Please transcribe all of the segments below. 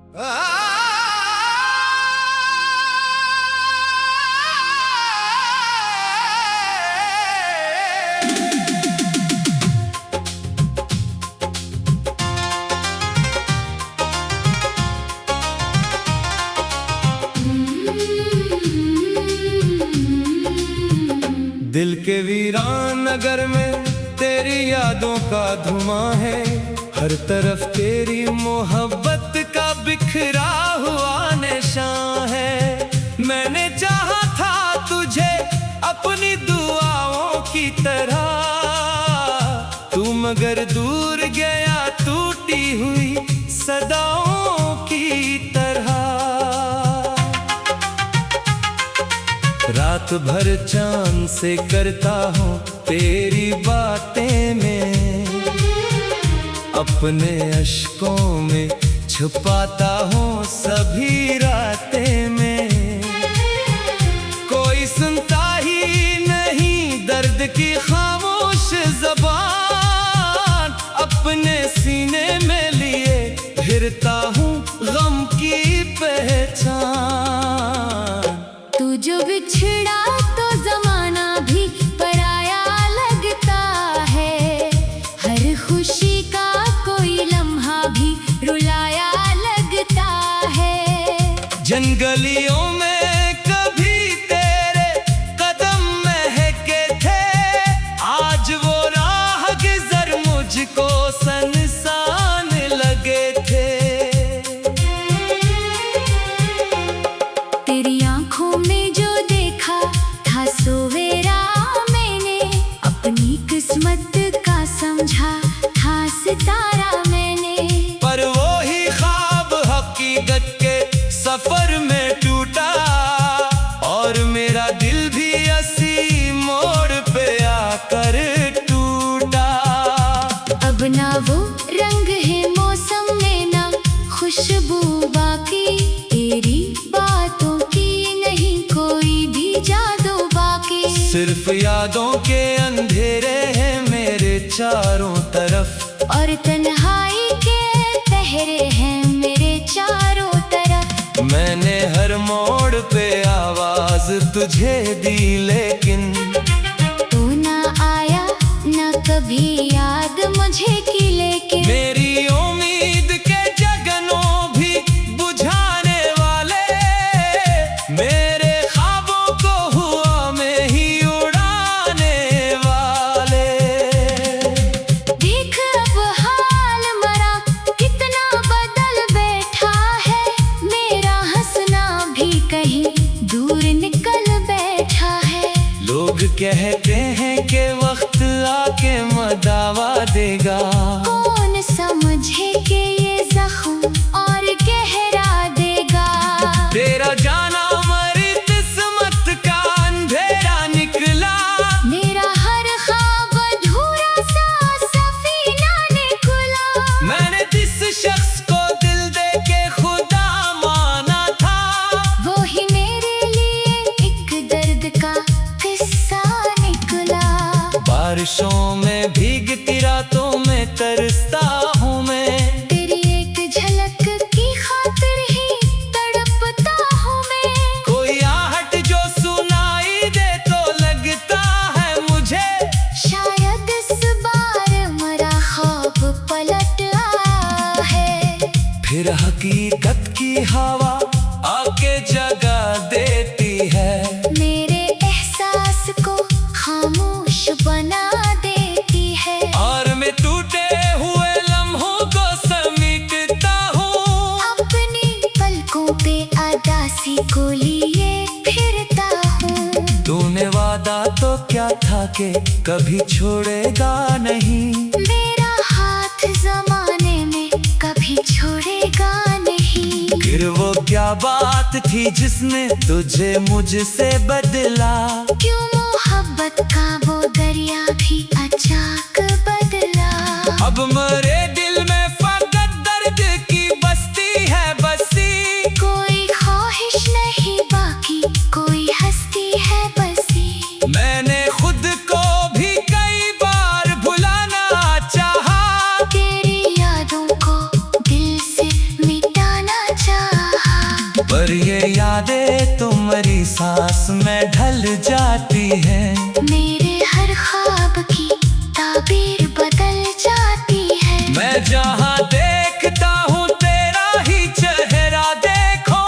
दिल के वीरान नगर में तेरी यादों का धुआं है, हर तरफ तेरी मोहब्बत का बिखरा हुआ निशान है। मैंने चाहा था तुझे अपनी दुआओं की तरह, तू मगर दूर गया टूटी हुई सदाओं की तरह। रात भर चांद से करता हूँ तेरी बातें में, अपने अश्कों में छुपाता हूँ सभी रातें में। कोई सुनता ही नहीं दर्द की खामोश ज़बान, अपने सीने में लिए फिरता हूँ गम की पहचान। तू जो बिछड़ा तो जमाना भी पराया लगता है, हर खुशी का कोई लम्हा भी रुलाया लगता है। जंगलियों में कभी तेरे कदम महके थे, आज वो राहगीज़र मुझको सनसान लगे थे। तेरी आंखों में जो देखा था सवेरा, मैंने अपनी किस्मत का समझा था सितारा मैंने। पर वो ही ख्वाब हकीकत के सफर में टूटा, और मेरा दिल भी इसी मोड़ पे आकर टूटा। अब ना वो रंग है मौसम में, ना खुशबू बाकी तेरी बातों की नहीं कोई भी जादू बाकी। सिर्फ यादों के अंधेरे हैं मेरे चारों तरफ, और तन्हाई के पहरे हैं मेरे चारों तरफ। मैंने हर मोड़ पे आवाज तुझे दी, लेकिन तू ना आया ना कभी याद मुझे की। लेकिन मेरी उम्मीद के जगनों भी बुझाने वाले, मेरे ख्वाबों को हुआ में ही उड़ाने वाले। देख अब हाल मरा कितना बदल बैठा है, मेरा हंसना भी कहीं दूर निकल बैठा है। लोग कहते हैं कि वक्त आके मदावा देगा, कौन समझे कि ये जख्म और गहरा देगा। तेरा जाना मरी किस्मत का अंधेरा निकला, मेरा हर ख्वाब अधूरा सा सफीना निकला। मैंने जिस शख्स को दिल दे के खुदा माना था, वो ही मेरे लिए एक दर्द का किस्सा निकला। बारिशों में भीगती रातों में तरसता हूँ मैं, तेरी एक झलक की खातिर ही तड़पता हूँ मैं। कोई आहट जो सुनाई दे तो लगता है मुझे, शायद इस बार मरा ख्वाब पलट आया है। फिर हकीकत की हवा आके जगा देती है, मेरे एहसास को खामोश बना देती है। और मैं टूटे हुए लम्हों को समेटता हूँ, अपनी पलकों पे अदासी को लिए फिरता हूँ। तूने वादा तो क्या था कि कभी छोड़ेगा नहीं, मेरा हाथ जमाने में कभी छोड़ेगा नहीं। फिर वो क्या बात थी जिसने तुझे मुझसे बदला, क्यों मोहब्बत का वो दरिया भी अचाक बदला। अब मेरे दिल में फकत दर्द की बस्ती है बसी, कोई ख्वाहिश नहीं बाकी कोई हस्ती है बसी। मैंने खुद को भी कई बार भुलाना चाहा, तेरी यादों को दिल से मिटाना पर ये यादें तुम्हारी सांस में ढल जाती हैं। मेरे हर ख्वाब की ताबीर बदल जाती है। मैं जहाँ देखता हूँ तेरा ही चेहरा देखो,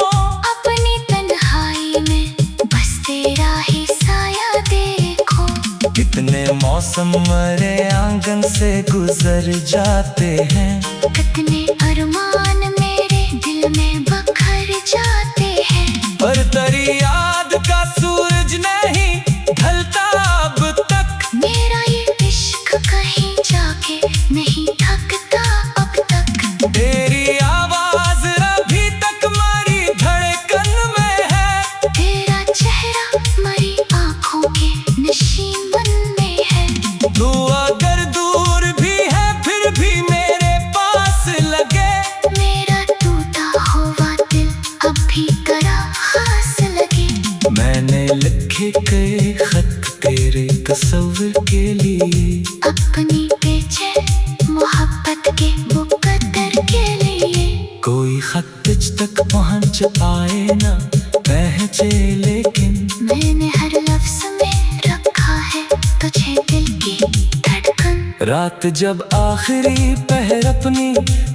अपनी तन्हाई में बस तेरा ही साया देखो। कितने मौसम मेरे आंगन से गुजर जाते हैं, कितने अरमान मेरे दिल में बखर जाते हैं। पर तेरी याद का सूरज नहीं ढलता अब तक। मेरा ये इश्क कहीं जाके नहीं थकता अब तक। तेरी आवाज अभी तक मेरी धड़कन में है, तेरा चेहरा मेरी आँखों के नशीमन में है। तू अगर दूर भी है फिर भी मेरे पास लगे। मेरा टूटा हुआ दिल अब भी तेरा खास लगे। मैंने लिखे कई खत तेरे तस्वीर के लिए, अपनी बेचैन मोहब्बत के मुकद्दर के लिए। कोई खत तुझ तक पहुँच आए ना पहुँचे, लेकिन मैंने हर लफ्ज में रखा है तुझे दिल की धड़कन। रात जब आखिरी पहर अपनी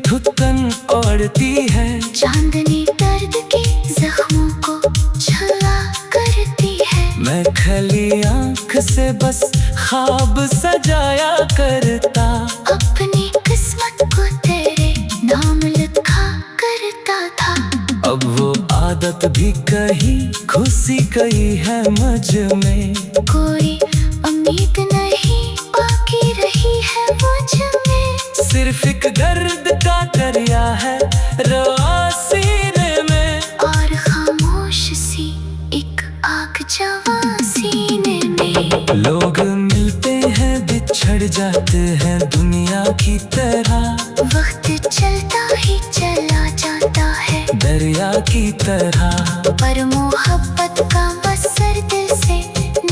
धुतन ओढ़ती है, चांदनी दर्द के जख्मों को छला करती है। मैं खली आँख से बस ख्वाब सजाया करता, अपनी किस्मत को तेरे नाम लिखा करता था। अब वो आदत भी कहीं घुसी गई है मुझ में। कोई उम्मीद नहीं बाकी रही है मुझ में। सिर्फ एक दर्द का दरिया है रवा सीने में, और खामोश सी एक आग जवा सीने में। लोग मिलते हैं बिछड़ जाते हैं दुनिया की तरह, वक्त चलता ही चला जाता है दरिया की तरह। पर मोहब्बत का असर दिल से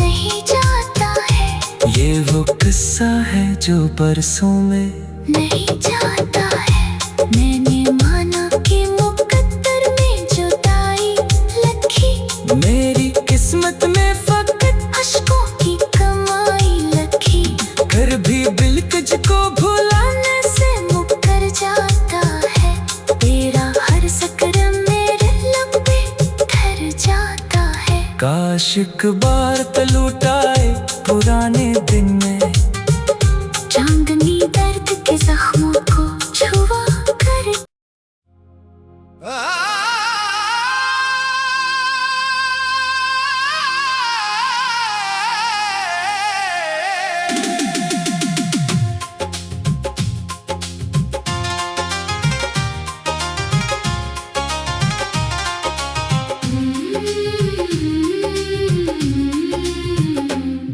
नहीं जाता है। ये वो किस्सा है जो बरसों में नहीं जाता है। मैंने माना कि मुकद्दर में जुदाई लिखी, मेरी किस्मत में फकत अश्कों की कमाई लिखी। फिर भी बिलकज को भुलाने से मुकर जाता है। तेरा हर जिक्र मेरे लब पे ठहर जाता है। काश एक बार तलुटाए पुराने दिन में, चांदनी दर्द के जख्मों को छुआ कर।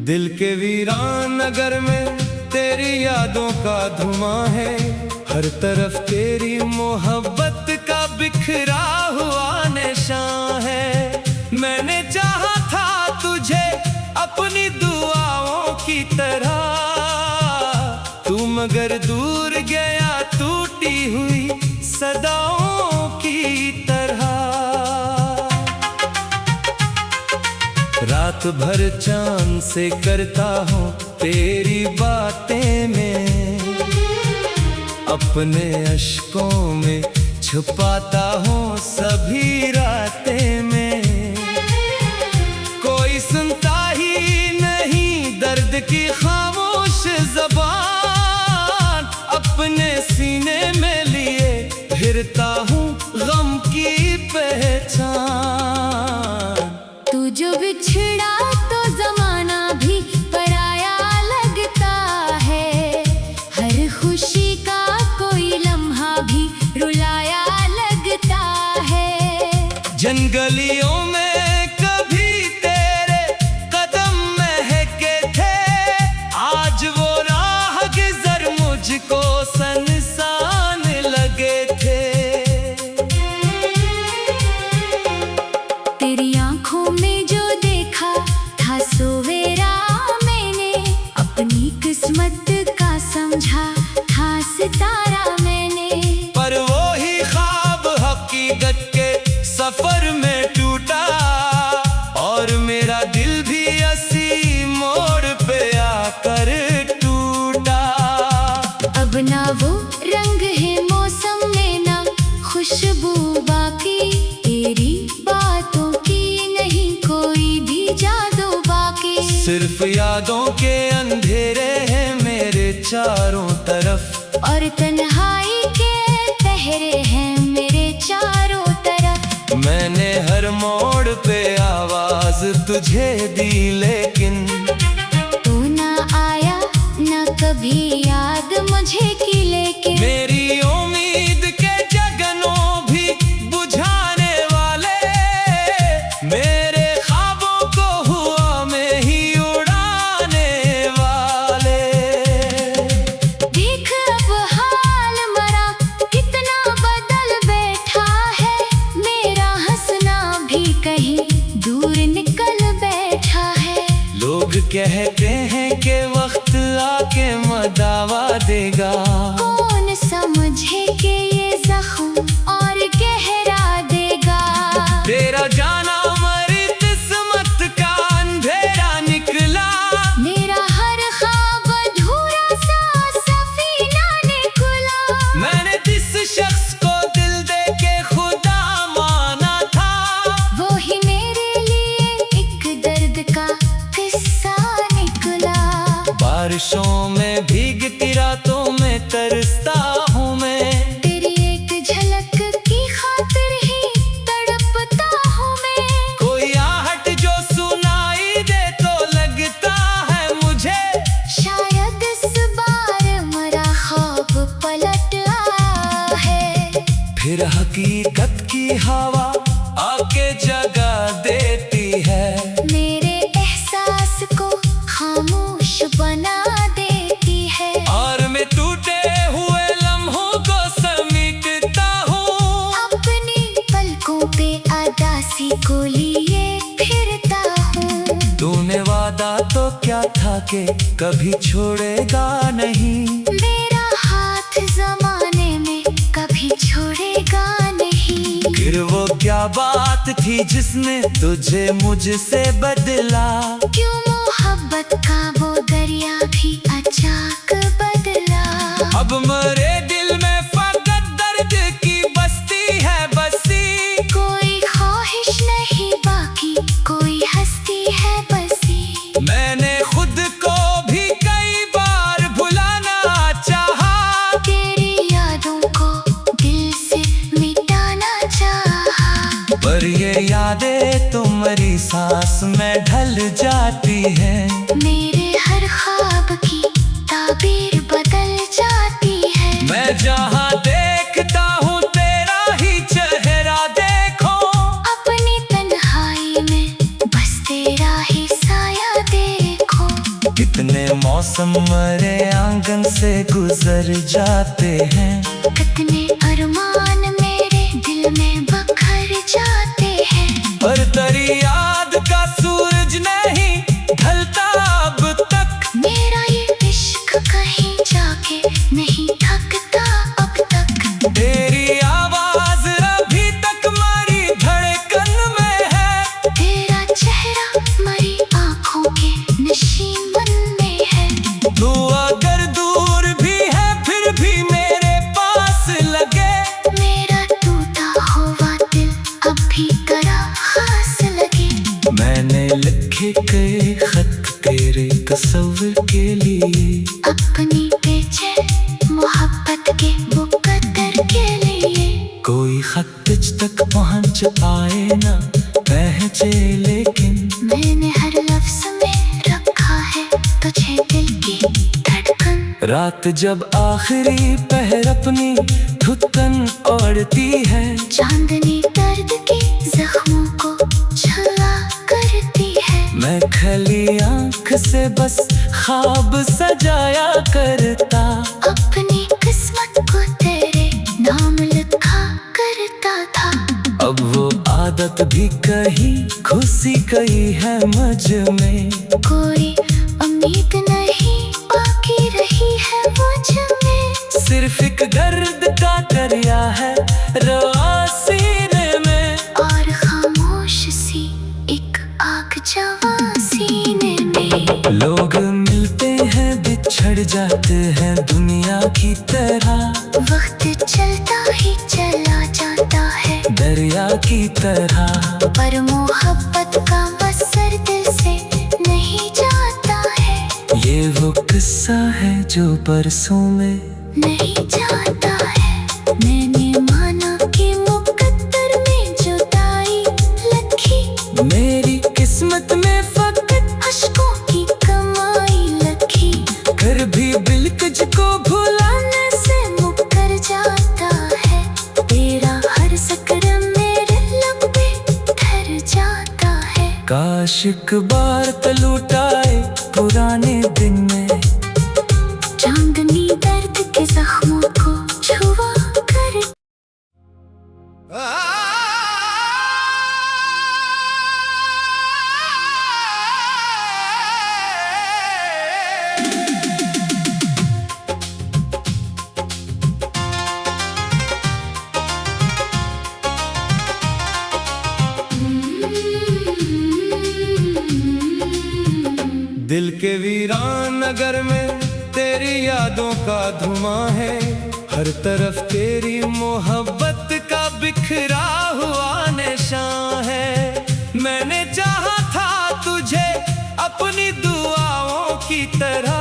दिल के वीरान नगर में तेरी यादों का धुआं है, हर तरफ तेरी मोहब्बत का बिखरा हुआ निशान है। मैंने चाहा था तुझे अपनी दुआओं की तरह, तू मगर दूर गया टूटी हुई सदाओं की तरह। रात भर चांद से करता हूँ तेरी बातें में, अपने अश्कों में छुपाता हूँ सभी रातें में। कोई सुनता ही नहीं दर्द की खामोश ज़बान, अपने सीने में लिए फिरता हूँ गम की पहचान। तू जो बिछड़ा तो जमाना भी पराया लगता है, हर खुशी का कोई लम्हा भी रुलाया लगता है। जंगलियों में कभी तेरे कदम महके थे, आज वो राह गुज़र मुझको सनसान लगे थे। तेरी आंखों में जो देखा था सवेरा, मैंने अपनी किस्मत का समझा था सितारा मैंने। पर वो ही ख्वाब हकीकत के सफर में सिर्फ यादों के अंधेरे हैं मेरे चारों तरफ, और तन्हाई के पहरे हैं मेरे चारों तरफ। मैंने हर मोड़ पे आवाज तुझे दी, लेकिन तू ना आया ना कभी याद मुझे की, लेकिन मेरी उम्मीद के जगनों भी बुझाने वाले, मेरे ख्वाबों को हुआ में ही उड़ाने वाले। देख अब हाल मरा कितना बदल बैठा है, मेरा हंसना भी कहीं दूर निकल बैठा है। लोग कहते हैं कि वक्त आके मदावा देगा, कौन समझे कि ये जख्म और गहरा देगा। तेरा जाना मरी किस्मत का अंधेरा निकला, मेरा हर ख्वाब अधूरा सा सफीना निकला। मैंने जिस शख्स को दिल दे के खुदा माना था, वो ही मेरे लिए एक दर्द का किस्सा निकला। बारिशों में भीगती रातों में तरसता हूँ मैं, तेरी एक झलक की खातिर ही तड़पता हूँ मैं। कोई आहट जो सुनाई दे तो लगता है मुझे, शायद इस बार मरा ख्वाब पलट आया है। फिर हकीकत की हवा आके जगा देती है, मेरे एहसास को खामोश बना देती है। और मैं टूटे हुए लम्हों को समेटता हूँ, अपनी पलकों पे अदासी को लिए फिरता हूँ। तूने वादा तो क्या था कि कभी छोड़ेगा नहीं, मेरा हाथ जमाने में कभी छोड़ेगा नहीं। फिर वो क्या बात थी जिसने तुझे मुझसे बदला, क्यों मोहब्बत का वो दरिया भी अचानक बदला। अब मेरे दिल में फकत दर्द की बस्ती है बसी, कोई ख्वाहिश नहीं बाकी कोई हस्ती है बसी। मैंने खुद को भी कई बार भुलाना चाहा, तेरी यादों को दिल से मिटाना चाहा। पर ये यादें तुम्हारी सांस में ढल जाती हैं, मेरे हर ख्वाब की ताबीर बदल जाती है। मैं जहाँ देखता हूँ तेरा ही चेहरा देखो, अपनी तन्हाई में बस तेरा ही साया देखो। कितने मौसम मेरे आंगन से गुजर जाते हैं, कितने अरमान मेरे दिल में बखर जाते हैं। पर तेरी याद का सूरज नहीं ढलता अब तक, मेरा ये इश्क कहीं जाके नहीं थकता अब तक। तेरी आवाज अभी तक मेरी धड़कन में है, तेरा चेहरा मरी आंखों के नशीमन में है। तू अगर दूर भी है फिर भी मेरे पास लगे, मेरा टूटा हुआ दिल अब भी तेरा खास लगे। मैंने लिखे कई खत तेरे तस्वीर के लिए, अपनी बेचैन मोहब्बत के मुकद्दर के लिए। कोई खत तुझ तक पहुँच पाए ना पहुँचे, लेकिन मैंने हर लफ्ज में रखा है तुझे दिल की धड़कन। रात जब आखिरी पहर अपनी धुतकन ओढ़ती है, चांदनी दर्द के जख्मों को छला करती है। मैं खली आँख से बस ख्वाब सजाया करता, अपनी किस्मत को तेरे नाम लिखा करता था। अब वो आदत भी कहीं खुशी कहीं है मुझ में, कोई उम्मीद नहीं बाकी रही है मुझ में। सिर्फ एक दर्द का दरिया है रवा सीने में, और खामोश सी एक आग जवा सीने में। लोग मिलते हैं बिछड़ जाते हैं दुनिया की तरह, वक्त चलता ही चला जाता है दरिया की तरह। पर मोहब्बत का बसर दिल से नहीं जाता ऐसा है जो बरसों में नहीं जाता है। मैंने माना कि मुकद्दर में जुदाई लखी, मेरी किस्मत में फकत अश्कों की कमाई लखी। कर भी बिलकज को भुलाने से मुकर जाता है, तेरा हर सकरम मेरे लब पे ठहर जाता है। काश एक बार लुटाए पुराने दिन में, चांदनी दर्द के जख्मों को छुआ कर। दिल के वीरान नगर में तेरी यादों का धुआं है, हर तरफ तेरी मोहब्बत का बिखरा हुआ निशान है। मैंने चाहा था तुझे अपनी दुआओं की तरह,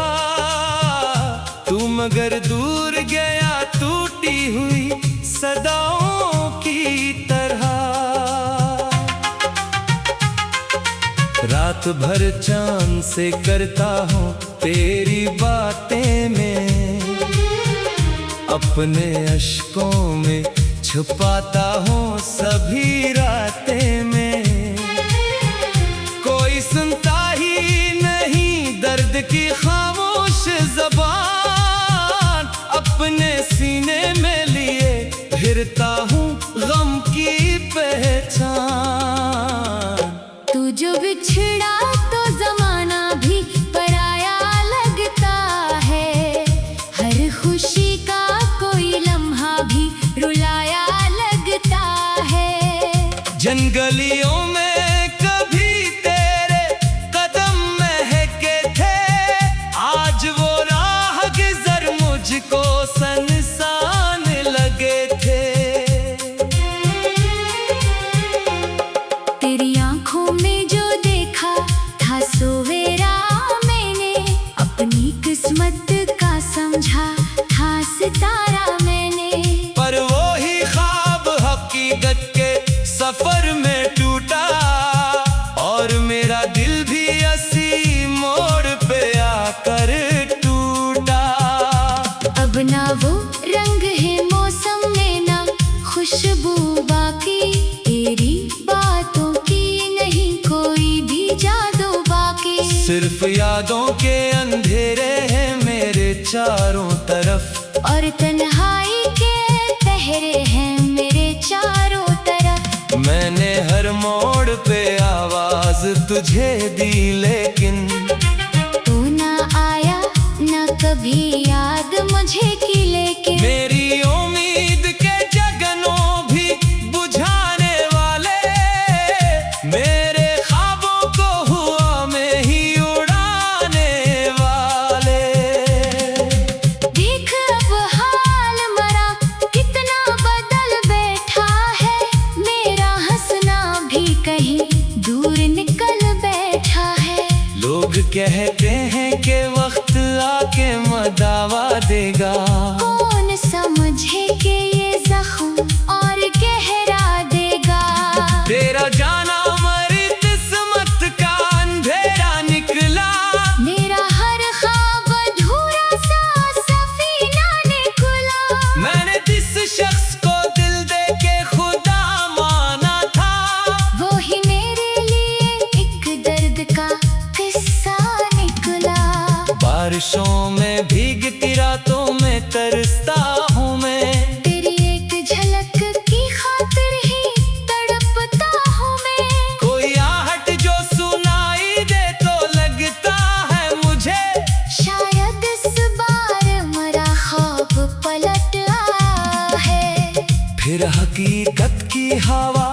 तू मगर दूर गया टूटी हुई सदाओं की तरह। रात भर चांद से करता हूँ तेरी बातें में, अपने अश्कों में छुपाता हूँ सभी रातें में। कोई सुनता ही नहीं दर्द की खामोश ज़बान, अपने सीने में लिए फिरता हूँ गम की पहचान। तू जो बिछड़ा तो जमाना भी पराया लगता है, हर खुशी का कोई लम्हा भी रुलाया लगता है। जंगलियों में कभी तेरे कदम महके थे, आज वो राहगीज़र मुझको सनसान लगे थे। तेरी आंखों में जो देखा था सवेरा, मैंने अपनी किस्मत का समझा था सितारा मैंने। पर वो ही ख्वाब हकीकत के सफर में टूटा, और मेरा दिल भी ऐसी मोड़ पे आकर टूटा। अब ना वो रंग है मौसम में, ना खुशबू बाकी, तेरी बातों की नहीं कोई भी जादू बाकी। सिर्फ यादों के अंधेरे हैं मेरे चारों तरफ, और तन्हाई के पहरे हैं मेरे चारों तरफ। मैंने हर मोड़ पे आवाज तुझे दी, लेकिन तू ना आया ना कभी याद मुझे की। लेकिन मेरी उम्मीद के जगनों भी बुझाने वाले, मेरे ख्वाबों को हुआ में ही उड़ाने वाले। देख अब हाल मरा कितना बदल बैठा है, मेरा हंसना भी कहीं दूर निकल बैठा है। लोग कहते हैं कि वक्त आके मदावा देगा, कौन समझे कि ये जख्म और गहरा देगा। तेरा जाना मरी किस्मत का अंधेरा निकला, मेरा हर ख्वाब अधूरा सा सफीना निकला। मैंने जिस शख्स को दिल दे के खुदा माना था, वो ही मेरे लिए एक दर्द का किस्सा निकला। बारिशों में भीगती रातों में तरसता हूँ मैं, तेरी एक झलक की खातिर ही तड़पता हूँ मैं। कोई आहट जो सुनाई दे तो लगता है मुझे, शायद इस बार मरा ख्वाब पलट आया है। फिर हकीकत की हवा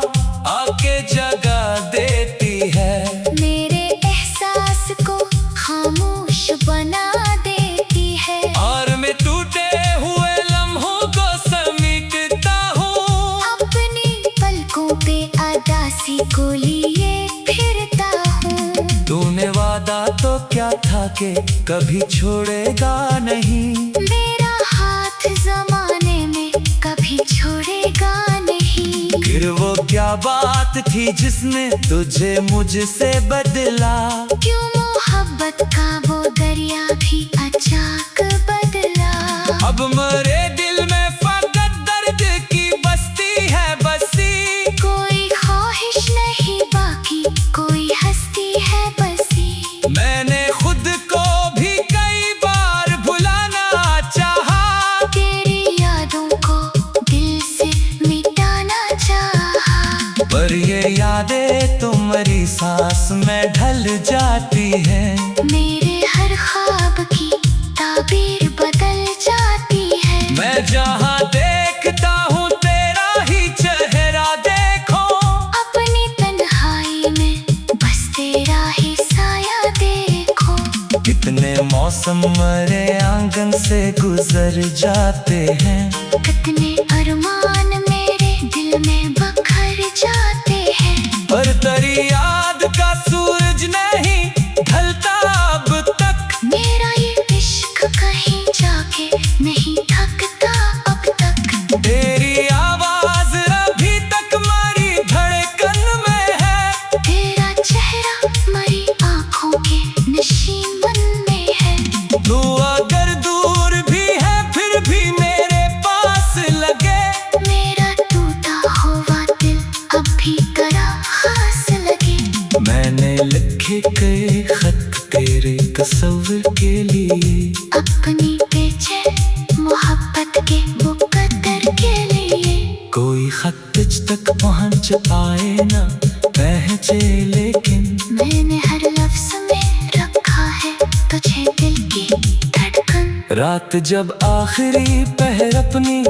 आके जगा देती है, मेरे एहसास को खामोश बना देती है। और मैं टूटे हुए लम्हों को समेटता हूँ, अपनी पलकों पे अदासी को लिए फिरता हूँ। तूने वादा तो क्या था कि कभी छोड़ेगा नहीं। मेरा हाथ जमाने में कभी छोड़ेगा नहीं। फिर वो क्या बात थी जिसने तुझे मुझसे बदला? क्यों मोहब्बत का वो दरिया भी अचानक बदला। अब मेरे दिल में फकत दर्द की बस्ती है बसी। कोई ख्वाहिश नहीं बाकी, कोई हस्ती है बसी। मैंने खुद को भी कई बार भुलाना चाहा, तेरी यादों को दिल से मिटाना चाहा। पर ये यादें तुम्हारी सांस में ढल जाती हैं। मेरे हर ख्वाब की ताबीर बदल जाती है। मैं जहाँ देखता हूँ तेरा ही चेहरा देखो, अपनी तन्हाई में बस तेरा ही साया देखो। कितने मौसम मेरे आंगन से गुजर जाते हैं। कितने अरमान मेरे दिल में बखर जाते हैं। पर तेरी याद का सूरज नहीं ढलता अब तक। मेरा ये इश्क कहीं जाके नहीं थकता अब तक। तेरी आवाज अभी तक मेरी धड़कन में है। तेरा चेहरा मेरी आंखों के नशीमन में है। तू अगर दूर भी है फिर भी मेरे पास लगे। मेरा टूटा हुआ दिल अब भी तेरा खास लगे। मैंने लिखे कई खत तेरे तस्वीर के लिए, अपनी बेचैन मोहब्बत के मुकद्दर के लिए। कोई खत तुझ तक पहुंच पाए ना पहुंचे, लेकिन मैंने हर लफ्ज में रखा है तुझे दिल की धड़कन। रात जब आखिरी पहर अपनी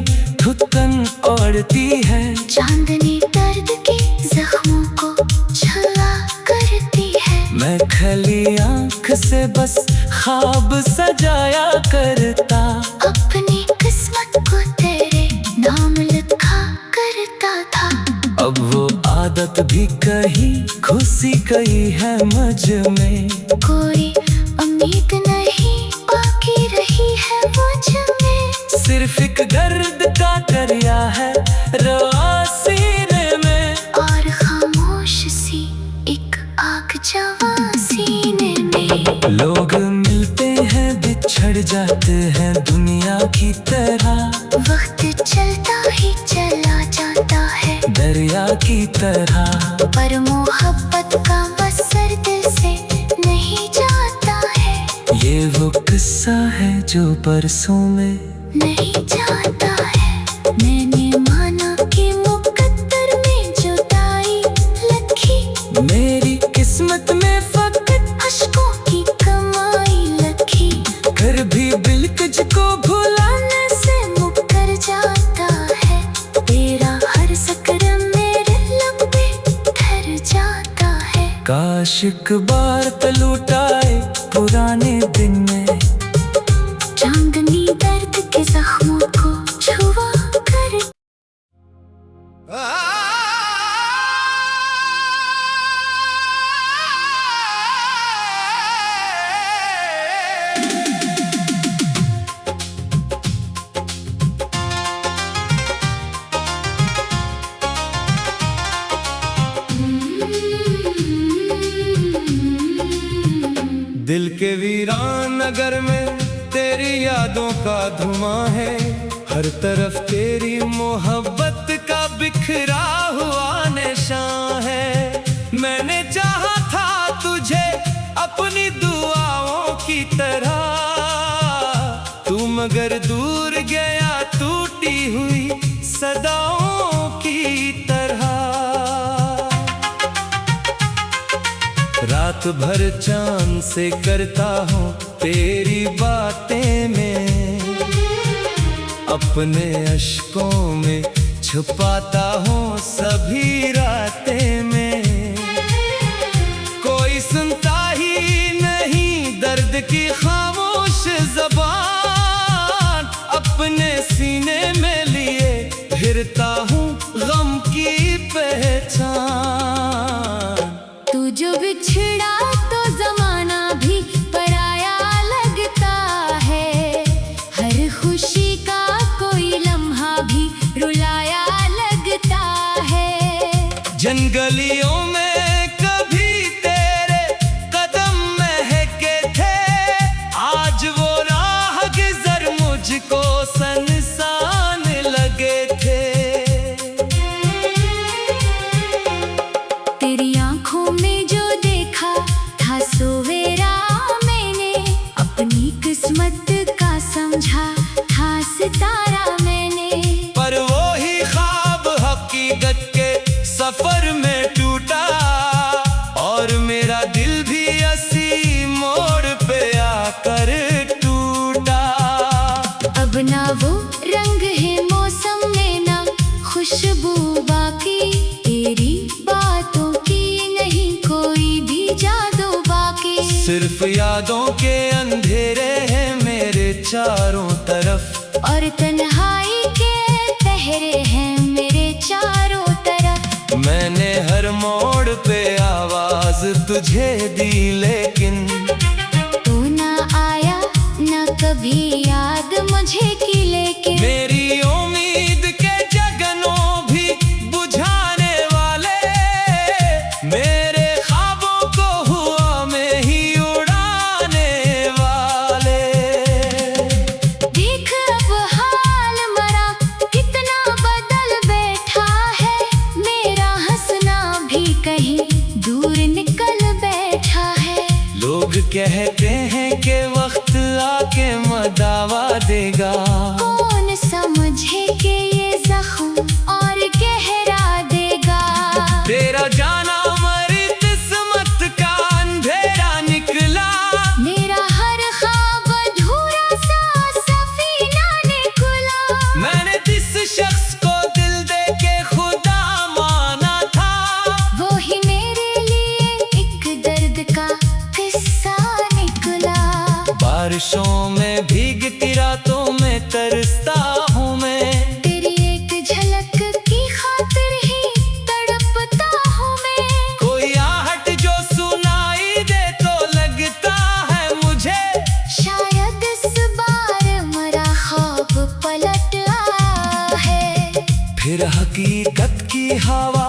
धुतकन ओढ़ती है, चांदनी दर्द के जख्मों को छला करती है। मैं खली आंख से बस ख्वाब सजाया करता। अपनी किस्मत को तेरे नाम लिखा करता था। अब वो आदत भी कहीं खुशी कहीं है मुझ में। कोई उम्मीद नहीं बाकी रही है मुझ में। सिर्फ एक दर्द का दरिया है रवा सीने में, और खामोश सी एक आग जवा सीने में। लोग मिलते हैं बिछड़ जाते हैं दुनिया की तरह। वक्त चलता ही चला जाता है दरिया की तरह। पर मोहब्बत का बसर दिल से नहीं जाता है। ये वो किस्सा है जो परसों में नहीं जाता है। मैंने माना कि मुकद्दर में जुदाई लिखी। मेरी किस्मत में फकत अश्कों की कमाई लखी। कर भी दिल तुझको भुलाने से मुकर जाता है। तेरा हर सकरम मेरे लब पे ठहर जाता है। काश एक बार तलुटाए पुराने दिन में, चांदनी दर्द के जख्मों को छुआ कर। दिल के वीरान नगर में तेरी यादों का धुआं है। हर तरफ तेरी मोहब्बत का बिखरा हुआ निशान है। मैंने चाहा था तुझे अपनी दुआओं की तरह, तू मगर दूर गया टूटी हुई सदाओं की तरह। रात भर चांद से करता हूँ तेरी बातें में, अपने अश्कों में छुपाता हूँ सभी रातें में। कोई सुनता ही नहीं दर्द की खामोश ज़बान, अपने सीने में लिए फिरता हूँ गम की पहचान। तू जो बिछड़ा तो जमाना भी पराया जिन गलियों में कभी तेरे कदम महके थे, आज वो राहगीज़र मुझको सनसान लगे थे। तेरी आंखों में जो देखा था सवेरा, मैंने अपनी किस्मत का समझा था सितारा मैंने। पर वो ही ख्वाब हकीकत के सफर में टूटा, और मेरा दिल भी इसी मोड़ पे आकर टूटा। अब ना वो रंग है मौसम में, ना खुशबू बाकी, तेरी बातों की नहीं कोई भी जादू बाकी। सिर्फ यादों के अंधेरे हैं मेरे चारों तरफ, और तन्हाई के पहरे हैं मेरे चारों तरफ। मैंने हर मोड़ पे आवाज तुझे दी, लेकिन तू ना आया ना कभी याद मुझे की। लेकिन मेरी उम्मीद के जगनों भी बुझाने वाले, मेरे ख्वाबों को हुआ में ही उड़ाने वाले। देख अब हाल मरा कितना बदल बैठा है, मेरा हंसना भी कहीं दूर निकल बैठा है। लोग कहते हैं कि वक्त आके मदावा देगा, कौन समझे कि ये जख्म और गहरा देगा। तेरा जाना मरी किस्मत का अंधेरा निकला, मेरा हर ख्वाब अधूरा सा सफीना निकला। मैंने जिस शख्स को दिल दे के खुदा माना था, वो ही मेरे लिए एक दर्द का किस्सा निकला। बारिशों में भीगती रातों में तरसता हूँ मैं, तेरी एक झलक की खातिर ही तड़पता हूँ मैं। कोई आहट जो सुनाई दे तो लगता है मुझे, शायद इस बार मरा ख्वाब पलट आया है। फिर हकीकत की हवा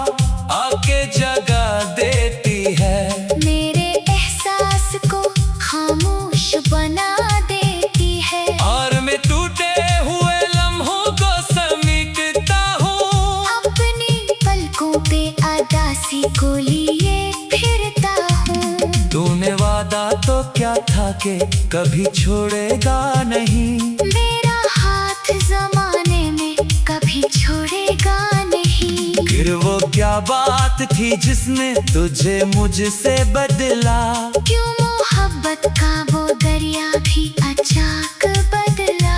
आके जगा देती है, मेरे एहसास को खामोश बना देती है। और मैं टूटे हुए लम्हों को समेटता हूँ, अपनी पलकों पे अदासी को लिए फिरता हूँ। तूने वादा तो क्या था कि कभी छोड़ेगा नहीं, मेरा हाथ जमाने में कभी छोड़ेगा नहीं। फिर वो क्या बात थी जिसने तुझे मुझसे बदला, क्यों मोहब्बत का वो दरिया भी अचानक बदला।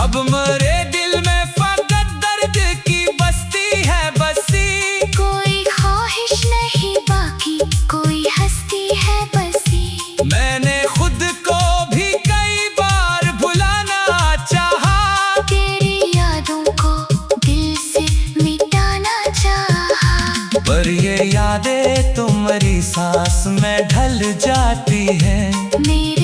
अब मेरे दिल में फकत दर्द की बस्ती है बसी, कोई ख्वाहिश नहीं बाकी, कोई हस्ती है बसी। मैंने खुद को भी कई बार भुलाना चाहा, तेरी यादों को दिल से मिटाना चाहा। पर ये यादें तुम्हारी सांस में ढल जाती हैं। मेरे